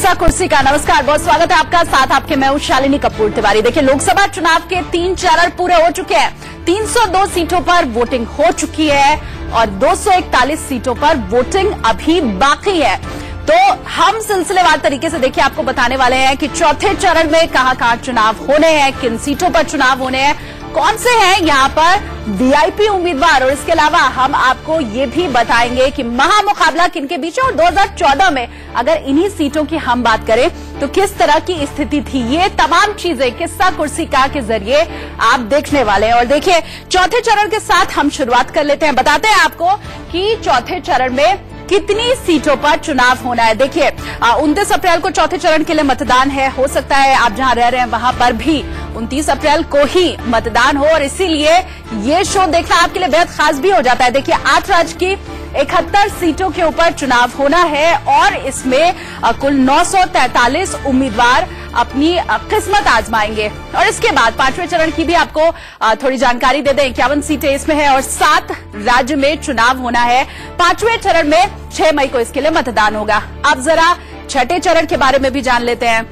किस्सा कुर्सी का नमस्कार, बहुत स्वागत है आपका। साथ आपके मैं हूं शालिनी कपूर तिवारी। देखिए, लोकसभा चुनाव के 3 चरण पूरे हो चुके हैं। 302 सीटों पर वोटिंग हो चुकी है और 241 सीटों पर वोटिंग अभी बाकी है। तो हम सिलसिलेवार तरीके से देखिए आपको बताने वाले हैं कि चौथे चरण में कहां चुनाव होने हैं, किन सीटों पर चुनाव होने हैं, कौन से हैं यहां पर वीआईपी उम्मीदवार, और इसके अलावा हम आपको ये भी बताएंगे कि महामुकाबला किनके बीच है और 2014 में अगर इन्हीं सीटों की हम बात करें तो किस तरह की स्थिति थी। ये तमाम चीजें किस्सा कुर्सी का के जरिए आप देखने वाले हैं। और देखिए, चौथे चरण के साथ हम शुरुआत कर लेते हैं। बताते हैं आपको कि चौथे चरण में कितनी सीटों पर चुनाव होना है। देखिए, 29 अप्रैल को चौथे चरण के लिए मतदान है। हो सकता है आप जहां रह रहे हैं वहां पर भी 29 अप्रैल को ही मतदान हो और इसीलिए ये शो देखना आपके लिए बेहद खास भी हो जाता है। देखिए, 8 राज्य की 71 सीटों के ऊपर चुनाव होना है और इसमें कुल 943 उम्मीदवार अपनी किस्मत आजमाएंगे। और इसके बाद 5वें चरण की भी आपको थोड़ी जानकारी दे दें। 51 सीटें इसमें है और 7 राज्य में चुनाव होना है। 5वें चरण में 6 मई को इसके लिए मतदान होगा। अब जरा छठे चरण के बारे में भी जान लेते हैं।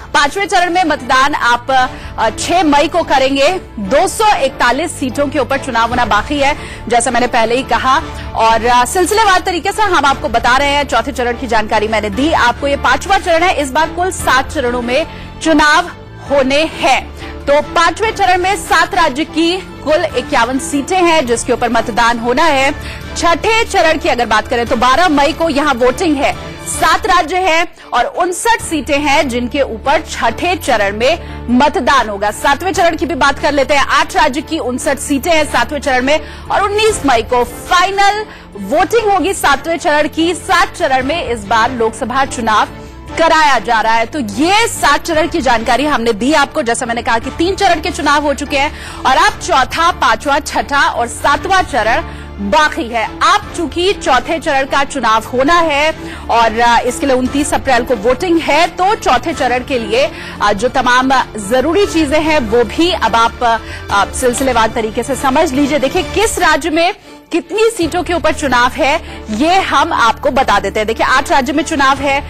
5वें चरण में मतदान आप 6 मई को करेंगे। 241 सीटों के ऊपर चुनाव होना बाकी है, जैसा मैंने पहले ही कहा। और सिलसिलेवार तरीके से हम आपको बता रहे हैं। चौथे चरण की जानकारी मैंने दी आपको। ये 5वां चरण है। इस बार कुल 7 चरणों में चुनाव होने हैं। तो 5वें चरण में 7 राज्य की कुल 51 सीटें हैं जिसके ऊपर मतदान होना है। छठे चरण की अगर बात करें तो 12 मई को यहां वोटिंग है। 7 राज्य हैं और 59 सीटें हैं जिनके ऊपर छठे चरण में मतदान होगा। 7वें चरण की भी बात कर लेते हैं। 8 राज्य की 59 सीटें हैं 7वें चरण में और 19 मई को फाइनल वोटिंग होगी 7वें चरण की। 7 चरण में इस बार लोकसभा चुनाव कराया जा रहा है। तो ये 7 चरण की जानकारी हमने दी आपको। जैसा मैंने कहा कि 3 चरण के चुनाव हो चुके हैं और अब चौथा, 5वां, छठा और 7वां चरण बाकी है। आप चूंकि चौथे चरण का चुनाव होना है और इसके लिए 29 अप्रैल को वोटिंग है, तो चौथे चरण के लिए जो तमाम जरूरी चीजें हैं वो भी अब आप सिलसिलेवार तरीके से समझ लीजिए। देखिए, किस राज्य में कितनी सीटों के ऊपर चुनाव है ये हम आपको बता देते हैं। देखिए, 8 राज्य में चुनाव है।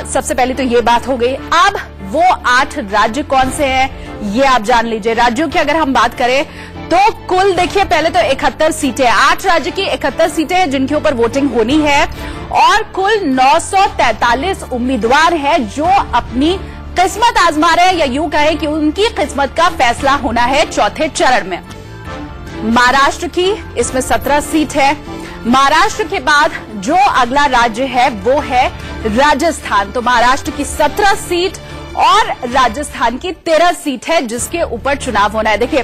सबसे पहले तो ये बात हो गई। अब वो 8 राज्य कौन से हैं ये आप जान लीजिए। राज्यों की अगर हम बात करें तो कुल देखिए, पहले तो 71 सीटें, 8 राज्य की 71 सीटें हैं जिनके ऊपर वोटिंग होनी है और कुल 943 उम्मीदवार हैं जो अपनी किस्मत आजमा रहे हैं, या यूं कहें कि उनकी किस्मत का फैसला होना है चौथे चरण में। महाराष्ट्र की इसमें 17 सीट है। महाराष्ट्र के बाद जो अगला राज्य है वो है राजस्थान। तो महाराष्ट्र की 17 सीट और राजस्थान की 13 सीट है जिसके ऊपर चुनाव होना है। देखिए,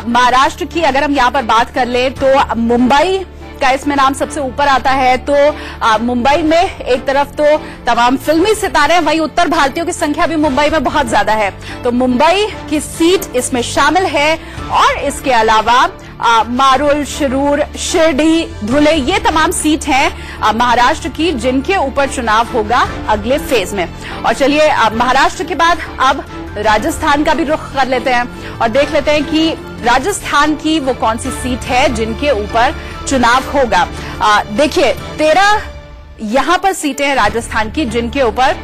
महाराष्ट्र की अगर हम यहां पर बात कर ले तो मुंबई का इसमें नाम सबसे ऊपर आता है। तो मुंबई में एक तरफ तो तमाम फिल्मी सितारे हैं, वहीं उत्तर भारतीयों की संख्या भी मुंबई में बहुत ज्यादा है। तो मुंबई की सीट इसमें शामिल है और इसके अलावा मारुल, शिरूर, शिरडी, धुले, ये तमाम सीट हैं महाराष्ट्र की जिनके ऊपर चुनाव होगा अगले फेज में। और चलिए, महाराष्ट्र के बाद अब राजस्थान का भी रुख कर लेते हैं और देख लेते हैं कि राजस्थान की वो कौन सी सीट है जिनके ऊपर चुनाव होगा। देखिए, 13 यहां पर सीटें हैं राजस्थान की जिनके ऊपर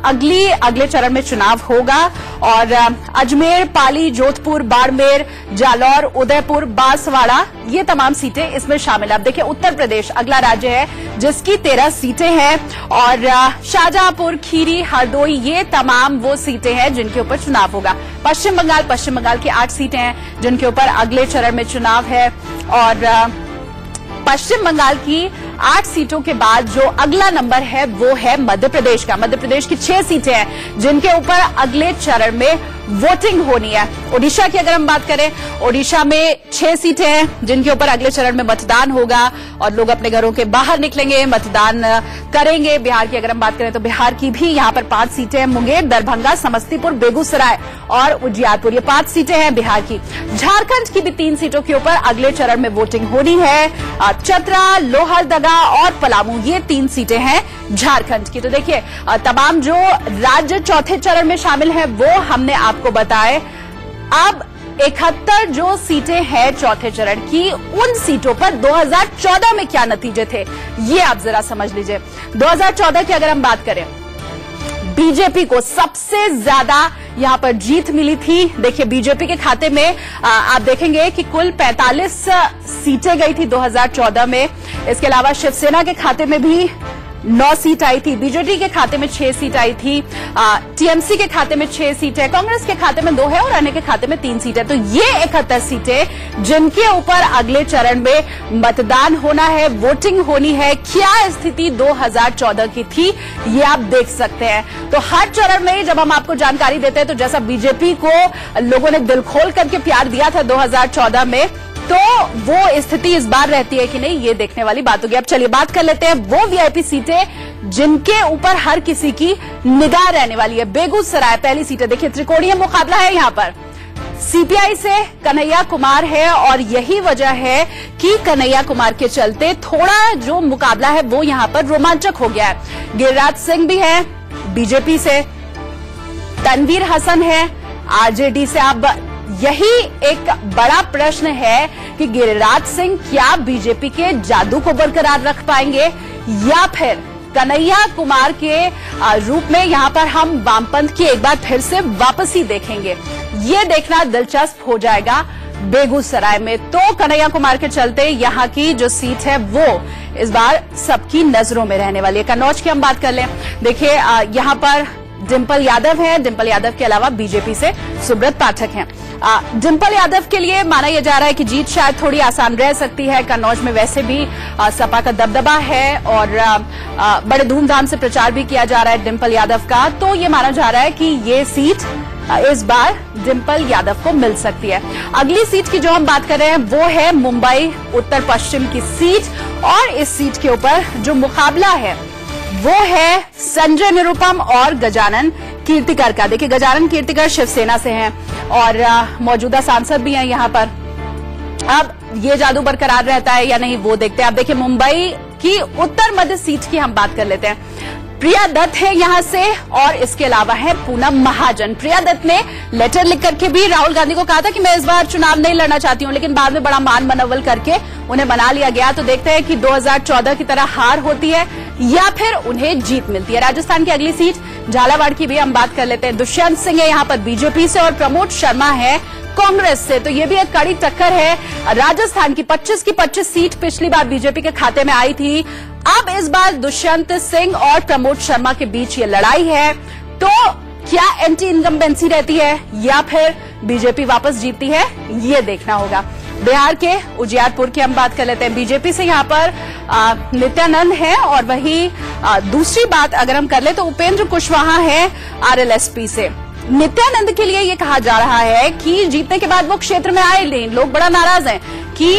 अगले चरण में चुनाव होगा। और अजमेर, पाली, जोधपुर, बाड़मेर, जालौर, उदयपुर, बांसवाड़ा, ये तमाम सीटें इसमें शामिल है। अब देखिए, उत्तर प्रदेश अगला राज्य है जिसकी 13 सीटें हैं और शाहजहांपुर, खीरी, हरदोई, ये तमाम वो सीटें हैं जिनके ऊपर चुनाव होगा। पश्चिम बंगाल की 8 सीटें हैं जिनके ऊपर अगले चरण में चुनाव है। और पश्चिम बंगाल की 8 सीटों के बाद जो अगला नंबर है वो है मध्य प्रदेश का। मध्य प्रदेश की 6 सीटें हैं जिनके ऊपर अगले चरण में वोटिंग होनी है। ओडिशा की अगर हम बात करें, ओडिशा में 6 सीटें हैं जिनके ऊपर अगले चरण में मतदान होगा और लोग अपने घरों के बाहर निकलेंगे, मतदान करेंगे। बिहार की अगर हम बात करें तो बिहार की भी यहां पर 5 सीटें हैं। मुंगेर, दरभंगा, समस्तीपुर, बेगूसराय और उजियारपुर, ये 5 सीटें हैं बिहार की। झारखंड की भी 3 सीटों के ऊपर अगले चरण में वोटिंग होनी है। चतरा, लोहरदगा और पलामू, ये 3 सीटें हैं झारखंड की। तो देखिए, तमाम जो राज्य चौथे चरण में शामिल है वो हमने आपको बताए। अब 71 जो सीटें हैं चौथे चरण की, उन सीटों पर 2014 में क्या नतीजे थे ये आप जरा समझ लीजिए। 2014 की अगर हम बात करें बीजेपी को सबसे ज्यादा यहां पर जीत मिली थी। देखिए बीजेपी के खाते में आप देखेंगे कि कुल 45 सीटें गई थी 2014 में। इसके अलावा शिवसेना के खाते में भी 9 सीट आई थी, बीजेडी के खाते में 6 सीट आई थी, टीएमसी के खाते में 6 सीट है, कांग्रेस के खाते में 2 है और अन्य के खाते में 3 सीट है। तो ये 71 सीटें जिनके ऊपर अगले चरण में मतदान होना है, वोटिंग होनी है। क्या स्थिति 2014 की थी ये आप देख सकते हैं। तो हर चरण में जब हम आपको जानकारी देते हैं तो जैसा बीजेपी को लोगों ने दिल खोल करके प्यार दिया था 2014 में, तो वो स्थिति इस बार रहती है कि नहीं, ये देखने वाली बात होगी। अब चलिए बात कर लेते हैं वो वीआईपी सीटें जिनके ऊपर हर किसी की निगाह रहने वाली है। बेगूसराय पहली सीट है। देखिए त्रिकोणीय मुकाबला है यहां पर, सीपीआई से कन्हैया कुमार है और यही वजह है कि कन्हैया कुमार के चलते थोड़ा जो मुकाबला है वो यहां पर रोमांचक हो गया है। गिरिराज सिंह भी है बीजेपी से, तनवीर हसन है आरजेडी से। अब यही एक बड़ा प्रश्न है कि गिरिराज सिंह क्या बीजेपी के जादू को बरकरार रख पाएंगे या फिर कन्हैया कुमार के रूप में यहां पर हम वामपंथ की एक बार फिर से वापसी देखेंगे। ये देखना दिलचस्प हो जाएगा बेगूसराय में। तो कन्हैया कुमार के चलते यहां की जो सीट है वो इस बार सबकी नजरों में रहने वाली है। कन्नौज की हम बात कर लें, देखिए यहां पर डिंपल यादव है, डिंपल यादव के अलावा बीजेपी से सुब्रत पाठक हैं। डिंपल यादव के लिए माना यह जा रहा है कि जीत शायद थोड़ी आसान रह सकती है। कन्नौज में वैसे भी सपा का दबदबा है और बड़े धूमधाम से प्रचार भी किया जा रहा है डिंपल यादव का, तो ये माना जा रहा है कि ये सीट इस बार डिंपल यादव को मिल सकती है। अगली सीट की जो हम बात कर रहे हैं वो है मुंबई उत्तर पश्चिम की सीट और इस सीट के ऊपर जो मुकाबला है वो है संजय निरुपम और गजानन कीर्तिकर का। देखिए गजानन कीर्तिकर शिवसेना से हैं और मौजूदा सांसद भी हैं यहां पर। अब ये जादू बरकरार रहता है या नहीं वो देखते हैं। अब देखिए मुंबई की उत्तर मध्य सीट की हम बात कर लेते हैं। प्रिया दत्त है यहां से और इसके अलावा है पूनम महाजन। प्रिया दत्त ने लेटर लिख करके भी राहुल गांधी को कहा था कि मैं इस बार चुनाव नहीं लड़ना चाहती हूं, लेकिन बाद में बड़ा मान मनवल करके उन्हें बना लिया गया। तो देखते हैं कि 2014 की तरह हार होती है या फिर उन्हें जीत मिलती है। राजस्थान की अगली सीट झालावाड़ की भी हम बात कर लेते हैं। दुष्यंत सिंह है यहां पर बीजेपी से और प्रमोद शर्मा है कांग्रेस से। तो ये भी एक कड़ी टक्कर है। राजस्थान की 25 की 25 सीट पिछली बार बीजेपी के खाते में आई थी। अब इस बार दुष्यंत सिंह और प्रमोद शर्मा के बीच ये लड़ाई है। तो क्या एंटी इनकम्बेंसी रहती है या फिर बीजेपी वापस जीतती है, ये देखना होगा। बिहार के उजियारपुर की हम बात कर लेते हैं। बीजेपी से यहां पर नित्यानंद है और वही दूसरी बात अगर हम कर ले तो उपेंद्र कुशवाहा है आरएलएसपी से। नित्यानंद के लिए ये कहा जा रहा है कि जीतने के बाद वो क्षेत्र में आए नहीं, लोग बड़ा नाराज हैं कि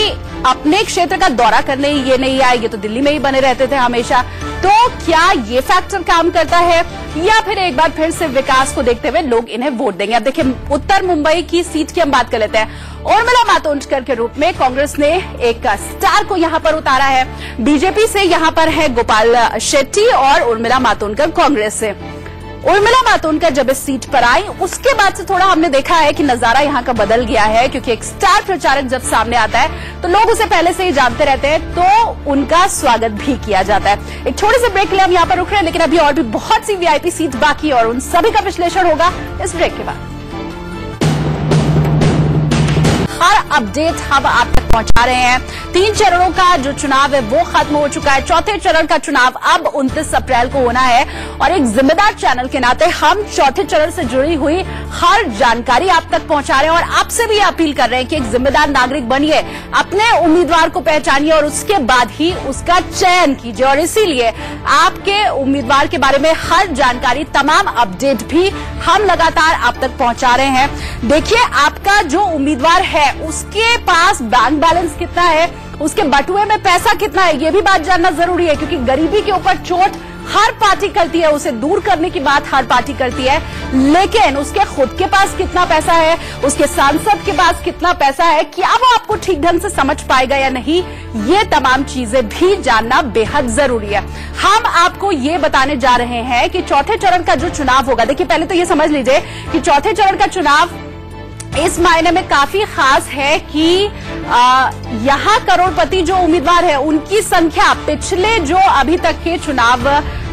अपने क्षेत्र का दौरा करने ये नहीं आए, ये तो दिल्ली में ही बने रहते थे हमेशा। तो क्या ये फैक्टर काम करता है या फिर एक बार फिर से विकास को देखते हुए लोग इन्हें वोट देंगे। अब देखिए उत्तर मुंबई की सीट की हम बात कर लेते हैं। उर्मिला मातोंडकर के रूप में कांग्रेस ने एक स्टार को यहां पर उतारा है। बीजेपी से यहां पर है गोपाल शेट्टी और उर्मिला मातोंडकर कांग्रेस से। उर्मिला मातोंडकर जब इस सीट पर आई उसके बाद से थोड़ा हमने देखा है कि नजारा यहां का बदल गया है, क्योंकि एक स्टार प्रचारक जब सामने आता है तो लोग उसे पहले से ही जानते रहते हैं, तो उनका स्वागत भी किया जाता है। एक छोटे से ब्रेक के लिए हम यहां पर रुक रहे हैं, लेकिन अभी और भी बहुत सी वीआईपी सीट बाकी और उन सभी का विश्लेषण होगा इस ब्रेक के बाद। हर अपडेट हम आप तक पहुंचा रहे हैं। 3 चरणों का जो चुनाव है वो खत्म हो चुका है। चौथे चरण का चुनाव अब 29 अप्रैल को होना है और एक जिम्मेदार चैनल के नाते हम चौथे चरण से जुड़ी हुई हर जानकारी आप तक पहुंचा रहे हैं और आपसे भी अपील कर रहे हैं कि एक जिम्मेदार नागरिक बनिए, अपने उम्मीदवार को पहचानिए और उसके बाद ही उसका चयन कीजिए। और इसीलिए आपके उम्मीदवार के बारे में हर जानकारी, तमाम अपडेट भी हम लगातार आप तक पहुंचा रहे हैं। देखिए आपका जो उम्मीदवार है उसके पास बैंक बैलेंस कितना है, उसके बटुए में पैसा कितना है, ये भी बात जानना जरूरी है, क्योंकि गरीबी के ऊपर चोट हर पार्टी करती है, उसे दूर करने की बात हर पार्टी करती है, लेकिन उसके खुद के पास कितना पैसा है, उसके सांसद के पास कितना पैसा है, क्या वो आपको ठीक ढंग से समझ पाएगा या नहीं, ये तमाम चीजें भी जानना बेहद जरूरी है। हम आपको ये बताने जा रहे हैं कि चौथे चरण का जो चुनाव होगा, देखिए पहले तो ये समझ लीजिए कि चौथे चरण का चुनाव इस मायने में काफी खास है कि यहाँ करोड़पति जो उम्मीदवार है उनकी संख्या पिछले जो अभी तक के चुनाव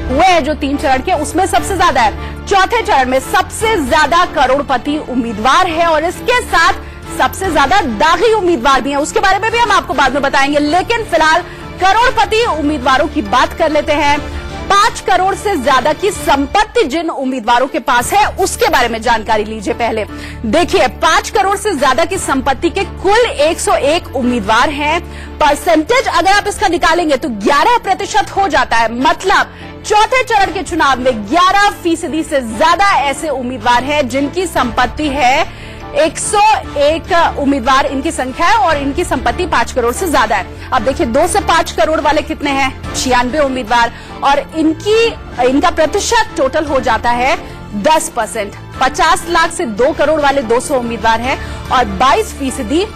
हुए हैं जो 3 चरण के, उसमें सबसे ज्यादा है। चौथे चरण में सबसे ज्यादा करोड़पति उम्मीदवार है और इसके साथ सबसे ज्यादा दागी उम्मीदवार भी हैं। उसके बारे में भी हम आपको बाद में बताएंगे, लेकिन फिलहाल करोड़पति उम्मीदवारों की बात कर लेते हैं। 5 करोड़ से ज्यादा की संपत्ति जिन उम्मीदवारों के पास है उसके बारे में जानकारी लीजिए। पहले देखिए, 5 करोड़ से ज्यादा की संपत्ति के कुल 101 उम्मीदवार हैं। परसेंटेज अगर आप इसका निकालेंगे तो 11% हो जाता है। मतलब चौथे चरण के चुनाव में 11% से ज्यादा ऐसे उम्मीदवार हैं जिनकी संपत्ति है 101 उम्मीदवार इनकी संख्या है और इनकी संपत्ति 5 करोड़ से ज्यादा है। अब देखिए 2 से 5 करोड़ वाले कितने हैं? 96 उम्मीदवार और इनका प्रतिशत टोटल हो जाता है 10%। 50 लाख से 2 करोड़ वाले 200 उम्मीदवार हैं और 22%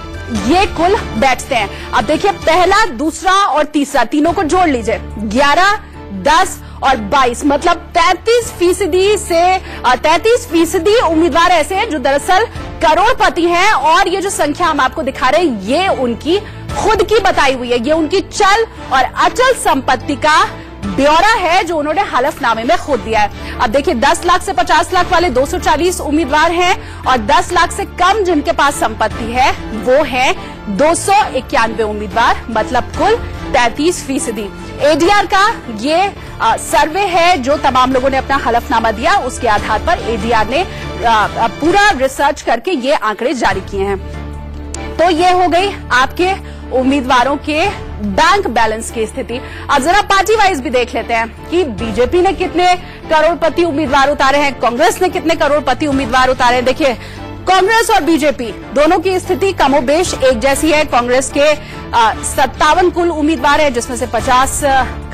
ये कुल बैठते हैं। अब देखिए पहला, दूसरा और तीसरा तीनों को जोड़ लीजिए, 11, 10 और 22, मतलब 33% उम्मीदवार ऐसे हैं जो दरअसल करोड़पति हैं। और ये जो संख्या हम आपको दिखा रहे हैं ये उनकी खुद की बताई हुई है, ये उनकी चल और अचल संपत्ति का ब्यौरा है जो उन्होंने हलफनामे में खुद दिया है। अब देखिए 10 लाख से 50 लाख वाले 240 उम्मीदवार हैं और 10 लाख से कम जिनके पास संपत्ति है वो है 291 उम्मीदवार, मतलब कुल 33%। एडीआर का ये सर्वे है जो तमाम लोगों ने अपना हलफनामा दिया, उसके आधार पर एडीआर ने पूरा रिसर्च करके ये आंकड़े जारी किए हैं। तो ये हो गई आपके उम्मीदवारों के बैंक बैलेंस की स्थिति। अब जरा पार्टी वाइज भी देख लेते हैं कि बीजेपी ने कितने करोड़पति उम्मीदवार उतारे हैं, कांग्रेस ने कितने करोड़पति उम्मीदवार उतारे हैं। देखिए कांग्रेस और बीजेपी दोनों की स्थिति कमोबेश एक जैसी है। कांग्रेस के 57 कुल उम्मीदवार है जिसमें से 50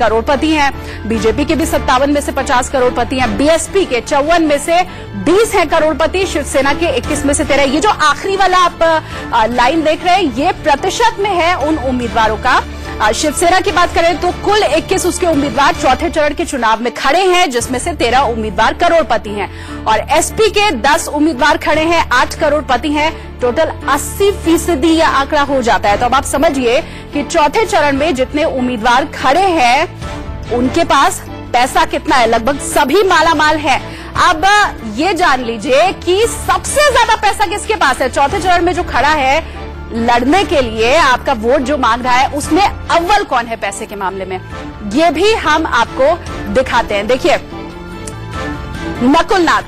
करोड़पति हैं, बीजेपी के भी 57 में से 50 करोड़पति हैं, बीएसपी के 54 में से 20 हैं करोड़पति, शिवसेना के 21 में से 13। ये जो आखिरी वाला आप लाइन देख रहे हैं ये प्रतिशत में है उन उम्मीदवारों का। शिवसेना की बात करें तो कुल 21 उसके उम्मीदवार चौथे चरण के चुनाव में खड़े हैं जिसमें से 13 उम्मीदवार करोड़पति हैं और एसपी के 10 उम्मीदवार खड़े हैं, 8 करोड़पति हैं। टोटल 80% यह आंकड़ा हो जाता है। तो अब आप समझिए कि चौथे चरण में जितने उम्मीदवार खड़े हैं उनके पास पैसा कितना है, लगभग सभी मालामाल हैं। अब ये जान लीजिए कि सबसे ज्यादा पैसा किसके पास है। चौथे चरण में जो खड़ा है लड़ने के लिए, आपका वोट जो मांग रहा है उसमें अव्वल कौन है पैसे के मामले में, ये भी हम आपको दिखाते हैं। देखिए नकुल नाथ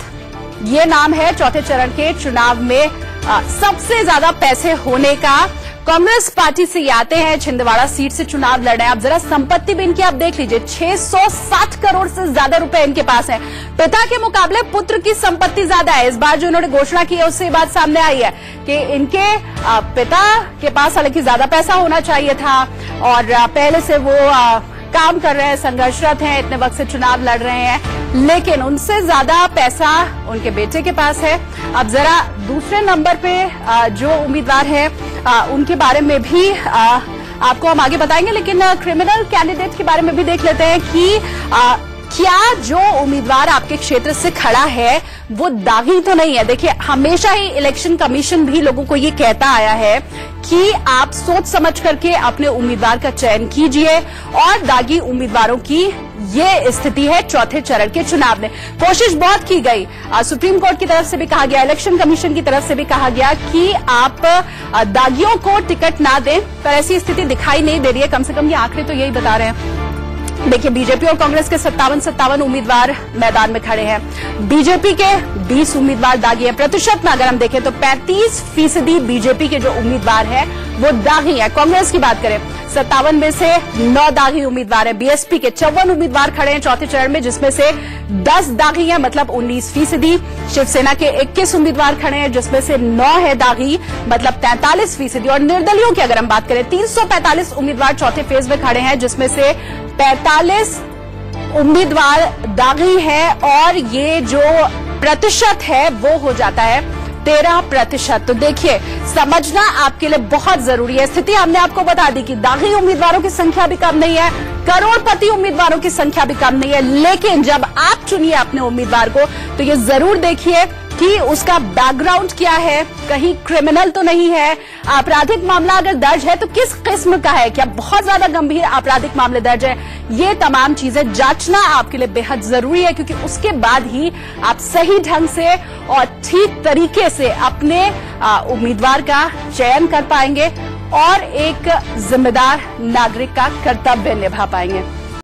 ये नाम है चौथे चरण के चुनाव में सबसे ज्यादा पैसे होने का। कांग्रेस पार्टी से ये आते हैं, छिंदवाड़ा सीट से चुनाव लड़ रहे हैं। अब जरा संपत्ति भी इनकी आप देख लीजिए, 660 करोड़ से ज्यादा रुपए इनके पास है। पिता के मुकाबले पुत्र की संपत्ति ज्यादा है। इस बार जो इन्होंने घोषणा की है उससे बात सामने आई है कि इनके पिता के पास हालांकि ज्यादा पैसा होना चाहिए था और पहले से वो काम कर रहे हैं, संघर्षरत हैं, इतने वक्त से चुनाव लड़ रहे हैं, लेकिन उनसे ज्यादा पैसा उनके बेटे के पास है। अब जरा दूसरे नंबर पे जो उम्मीदवार है उनके बारे में भी आपको हम आगे बताएंगे, लेकिन क्रिमिनल कैंडिडेट के बारे में भी देख लेते हैं कि क्या जो उम्मीदवार आपके क्षेत्र से खड़ा है वो दागी तो नहीं है। देखिए हमेशा ही इलेक्शन कमीशन भी लोगों को ये कहता आया है कि आप सोच समझ करके अपने उम्मीदवार का चयन कीजिए और दागी उम्मीदवारों की ये स्थिति है चौथे चरण के चुनाव में। कोशिश बहुत की गई, सुप्रीम कोर्ट की तरफ से भी कहा गया, इलेक्शन कमीशन की तरफ से भी कहा गया कि आप दागियों को टिकट ना दें, पर ऐसी स्थिति दिखाई नहीं दे रही है। कम से कम ये आंकड़े तो यही बता रहे हैं। देखिए बीजेपी और कांग्रेस के 57 उम्मीदवार मैदान में खड़े हैं, बीजेपी के 20 उम्मीदवार दागी हैं। प्रतिशत में अगर हम देखें तो 35% बीजेपी के जो उम्मीदवार हैं वो दागी हैं। कांग्रेस की बात करें 57 में से 9 दागी उम्मीदवार हैं। बीएसपी के 54 उम्मीदवार खड़े हैं चौथे चरण में जिसमें से 10 दागी हैं, मतलब 19%। शिवसेना के 21 उम्मीदवार खड़े हैं जिसमें से 9 है दागी, मतलब 43%। और निर्दलियों की अगर हम बात करें 345 उम्मीदवार चौथे फेज में खड़े हैं जिसमें से 45 उम्मीदवार दागी है और ये जो प्रतिशत है वो हो जाता है 13%। तो देखिए समझना आपके लिए बहुत जरूरी है। स्थिति हमने आपको बता दी कि दागी उम्मीदवारों की संख्या भी कम नहीं है, करोड़पति उम्मीदवारों की संख्या भी कम नहीं है, लेकिन जब आप चुनिए अपने उम्मीदवार को तो ये जरूर देखिए कि उसका बैकग्राउंड क्या है, कहीं क्रिमिनल तो नहीं है, आपराधिक मामला अगर दर्ज है तो किस किस्म का है, क्या बहुत ज्यादा गंभीर आपराधिक मामले दर्ज है, ये तमाम चीजें जांचना आपके लिए बेहद जरूरी है, क्योंकि उसके बाद ही आप सही ढंग से और ठीक तरीके से अपने उम्मीदवार का चयन कर पाएंगे और एक जिम्मेदार नागरिक का कर्तव्य निभा पाएंगे।